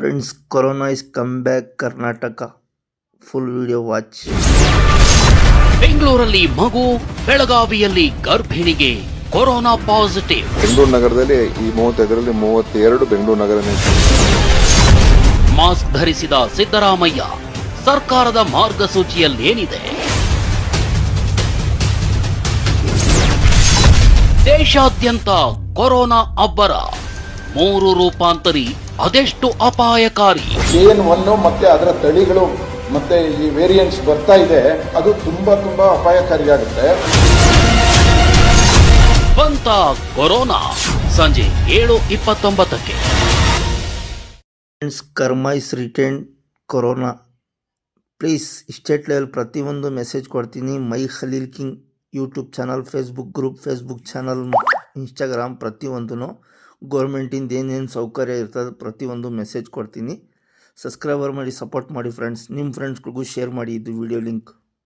Friends, Corona is come back Karnataka. Full video watch. ಬೆಂಗಳೂರಲ್ಲಿ ಮಗು, ಬೆಳಗಾವಿಯಲ್ಲಿ ಗರ್ಭಿಣಿಗೆ ಕೊರೋನಾ ಪಾಸಿಟಿವ್. ಬೆಂಗಳೂರು ನಗರದಲ್ಲಿ ಈ 35ರಲ್ಲಿ 32 ಬೆಂಗಳೂರು ನಗರನೇ. ಮಾಸ್ಕ್ ಧರಿಸಿದ ಸಿದ್ದರಾಮಯ್ಯ, ಸರ್ಕಾರದ ಮಾರ್ಗಸೂಚಿಯಲ್ಲೇನಿದೆ? ದೇಶಾದ್ಯಂತ ಕೊರೋನಾ ಅಬ್ಬರ, 3 ರೂಪಾಂತರಿ ಅದೆಷ್ಟು ಅಪಾಯಕಾರಿ? JN1 ಮತ್ತೆ ಅದರ ತಳಿಗಳು ಮತ್ತೆ ಈ ವೇರಿಯಂಟ್ಸ್ ಬರ್ತಾ ಇದೆ, ಅದು ತುಂಬಾ ಅಪಾಯಕಾರಿಯಾಗುತ್ತೆ. ಬಂತ ಕೊರೋನಾ ಸಂಜೆ 7:29ಕ್ಕೆ. Friends, Karma is returned Corona. Please state level ಪ್ರತಿಯೊಂದು ಮೆಸೇಜ್ ಕೊಡ್ತೀನಿ. My Khalil king YouTube channel, Facebook group, Facebook channel, Instagram ಪ್ರತಿಯೊಂದೂ ಗೌರ್ಮೆಂಟಿಂದ ಏನೇನು ಸೌಕರ್ಯ ಇರ್ತದೆ ಪ್ರತಿಯೊಂದು ಮೆಸೇಜ್ ಕೊಡ್ತೀನಿ. ಸಬ್ಸ್ಕ್ರೈಬರ್ ಮಾಡಿ, ಸಪೋರ್ಟ್ ಮಾಡಿ ಫ್ರೆಂಡ್ಸ್. ನಿಮ್ಮ ಫ್ರೆಂಡ್ಸ್ಗಳಿಗೂ ಶೇರ್ ಮಾಡಿ ಇದು ವಿಡಿಯೋ ಲಿಂಕ್.